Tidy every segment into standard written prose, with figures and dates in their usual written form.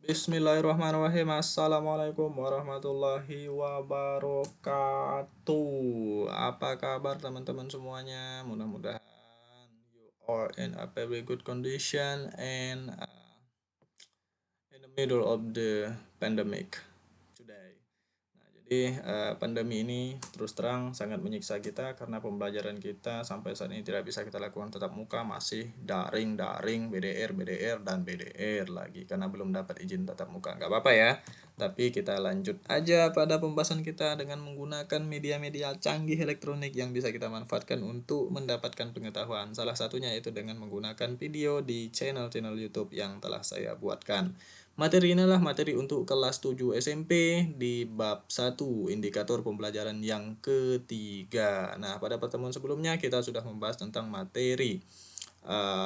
Bismillahirrahmanirrahim. Assalamualaikum warahmatullahi wabarakatuh. Apa kabar teman-teman semuanya? Mudah-mudahan you are in a very good condition and in the middle of the pandemic today. Nah, jadi pandemi ini terus terang sangat menyiksa kita karena pembelajaran kita sampai saat ini tidak bisa kita lakukan tatap muka, masih daring, BDR, dan BDR lagi karena belum dapat izin tatap muka. Nggak apa-apa ya, tapi kita lanjut aja pada pembahasan kita dengan menggunakan media-media canggih elektronik yang bisa kita manfaatkan untuk mendapatkan pengetahuan. Salah satunya itu dengan menggunakan video di channel-channel YouTube yang telah saya buatkan. Materi inilah materi untuk kelas 7 SMP di bab 1, indikator pembelajaran yang ketiga. Nah, pada pertemuan sebelumnya kita sudah membahas tentang materi.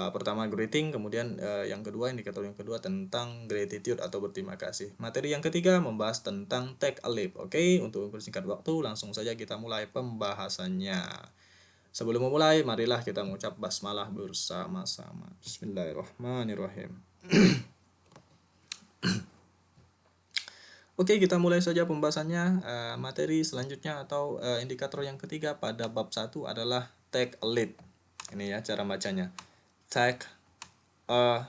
Pertama greeting, kemudian yang kedua indikator yang kedua tentang gratitude atau berterima kasih. Materi yang ketiga membahas tentang take a leap. Oke, untuk mempersingkat waktu langsung saja kita mulai pembahasannya. Sebelum memulai, marilah kita mengucap basmalah bersama-sama. Bismillahirrahmanirrahim. Oke, kita mulai saja pembahasannya. Materi selanjutnya atau indikator yang ketiga pada bab 1 adalah take a leap. Ini ya cara bacanya. Take a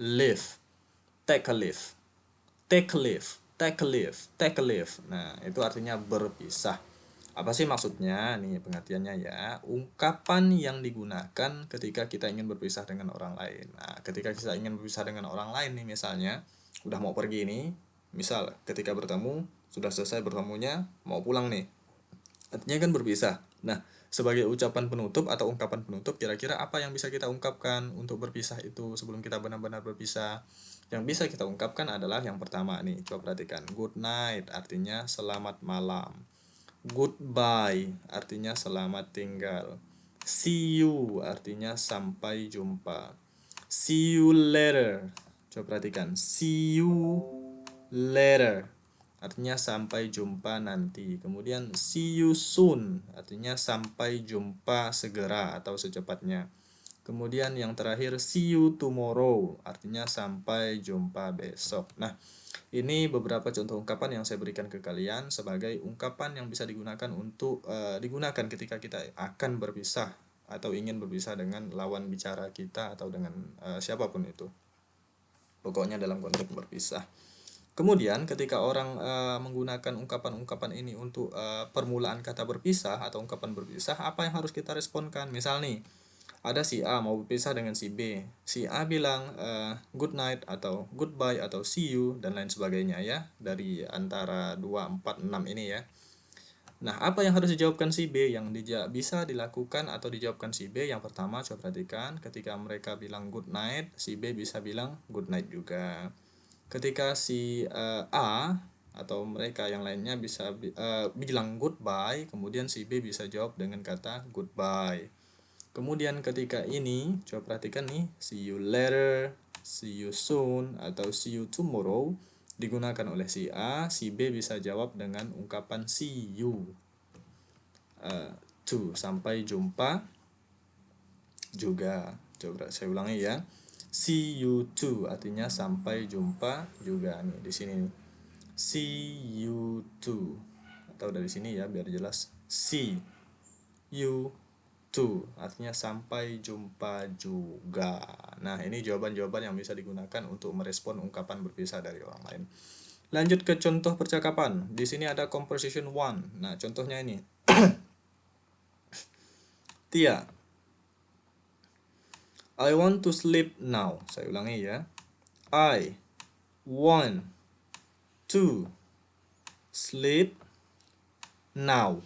leap. Take a leap. Take a leap. Take a leap. Take a leap. Nah, itu artinya berpisah. Apa sih maksudnya? Nih pengertiannya ya. Ungkapan yang digunakan ketika kita ingin berpisah dengan orang lain. Nah, ketika kita ingin berpisah dengan orang lain nih misalnya, udah mau pergi nih, misal ketika bertemu, sudah selesai bertemunya, mau pulang nih. Artinya kan berpisah. Nah, sebagai ucapan penutup atau ungkapan penutup, kira-kira apa yang bisa kita ungkapkan untuk berpisah itu sebelum kita benar-benar berpisah? Yang bisa kita ungkapkan adalah yang pertama nih, coba perhatikan. Good night artinya selamat malam. Goodbye artinya selamat tinggal. See you artinya sampai jumpa. See you later. Coba perhatikan. See you later artinya sampai jumpa nanti. Kemudian see you soon artinya sampai jumpa segera atau secepatnya. Kemudian yang terakhir see you tomorrow artinya sampai jumpa besok. Nah, ini beberapa contoh ungkapan yang saya berikan ke kalian sebagai ungkapan yang bisa digunakan untuk digunakan ketika kita akan berpisah atau ingin berpisah dengan lawan bicara kita atau dengan siapapun itu. Pokoknya dalam konteks berpisah. Kemudian ketika orang menggunakan ungkapan-ungkapan ini untuk permulaan kata berpisah atau ungkapan berpisah, apa yang harus kita responkan? Misal nih, ada si A mau berpisah dengan si B. Si A bilang good night atau goodbye atau see you dan lain sebagainya ya. Dari antara 2, 4, 6 ini ya. Nah, apa yang harus dijawabkan si B? Yang bisa dilakukan atau dijawabkan si B? Yang pertama, coba perhatikan ketika mereka bilang good night, si B bisa bilang good night juga. Ketika si A atau mereka yang lainnya bisa bilang goodbye, kemudian si B bisa jawab dengan kata goodbye. Kemudian ketika ini, coba perhatikan nih, see you later, see you soon, atau see you tomorrow digunakan oleh si A, si B bisa jawab dengan ungkapan see you to, sampai jumpa juga. Coba saya ulangi ya. See you too artinya sampai jumpa juga nih di sini nih. See you too atau dari sini ya biar jelas. See you too artinya sampai jumpa juga. Nah, ini jawaban-jawaban yang bisa digunakan untuk merespon ungkapan berpisah dari orang lain. Lanjut ke contoh percakapan. Di sini ada composition one. Nah, contohnya ini. Tia, I want to sleep now. Saya ulangi ya. I want to sleep now.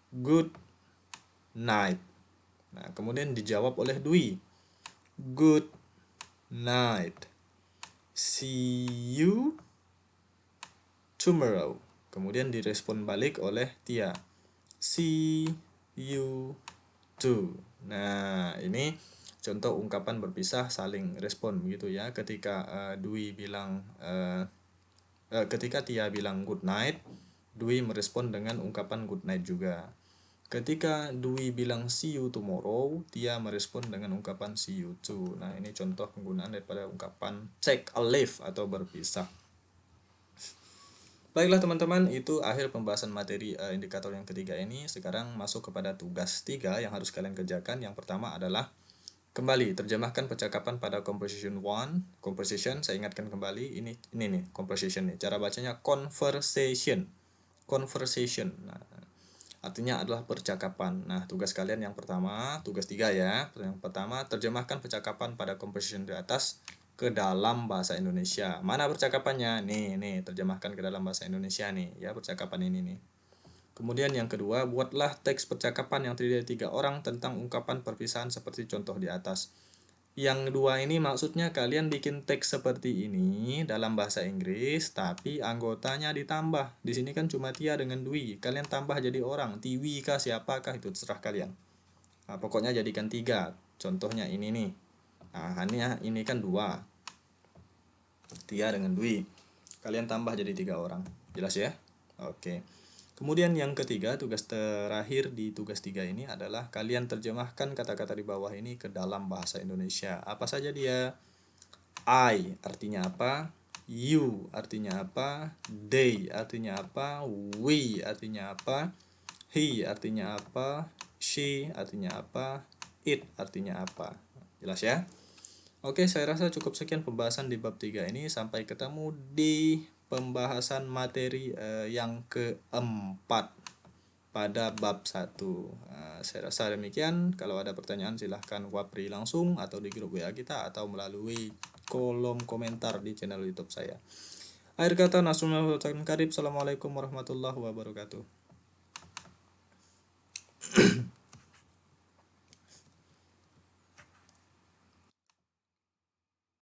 Good night. Nah, kemudian dijawab oleh Dwi. Good night. See you tomorrow. Kemudian direspon balik oleh Tia. See you too. Nah, ini contoh ungkapan berpisah saling respon begitu ya. Ketika ketika Tia bilang good night, Dwi merespon dengan ungkapan good night juga. Ketika Dwi bilang see you tomorrow, dia merespon dengan ungkapan see you too. Nah, ini contoh penggunaan daripada ungkapan take a leave atau berpisah. Baiklah teman-teman, itu akhir pembahasan materi indikator yang ketiga ini. Sekarang masuk kepada tugas 3 yang harus kalian kerjakan. Yang pertama adalah kembali terjemahkan percakapan pada composition 1. Composition, saya ingatkan kembali, ini nih composition nih. Cara bacanya conversation. Conversation. Nah, artinya adalah percakapan. Nah, tugas kalian yang pertama, tugas 3 ya. Yang pertama, terjemahkan percakapan pada composition di atas ke dalam bahasa Indonesia. Mana percakapannya? Nih, terjemahkan ke dalam bahasa Indonesia nih, ya percakapan ini nih. Kemudian yang kedua, buatlah teks percakapan yang terdiri dari 3 orang tentang ungkapan perpisahan seperti contoh di atas. Yang kedua ini maksudnya kalian bikin teks seperti ini dalam bahasa Inggris, tapi anggotanya ditambah. Di sini kan cuma Tia dengan Dwi. Kalian tambah jadi orang, Tiwi kah, siapakah, itu terserah kalian. Nah, pokoknya jadikan 3. Contohnya ini nih. Nah, ini kan 2. Tia dengan Dwi. Kalian tambah jadi 3 orang. Jelas ya? Oke. Kemudian yang ketiga, tugas terakhir di tugas 3 ini adalah kalian terjemahkan kata-kata di bawah ini ke dalam bahasa Indonesia. Apa saja dia? I artinya apa? You artinya apa? They artinya apa? We artinya apa? He artinya apa? She artinya apa? It artinya apa? Jelas ya? Oke, saya rasa cukup sekian pembahasan di bab 3 ini. Sampai ketemu di pembahasan materi yang keempat pada bab 1. Saya rasa demikian. Kalau ada pertanyaan silahkan wapri langsung atau di grup WA kita atau melalui kolom komentar di channel YouTube saya. Akhir kata, Nasrullah Karib. Assalamualaikum warahmatullahi wabarakatuh.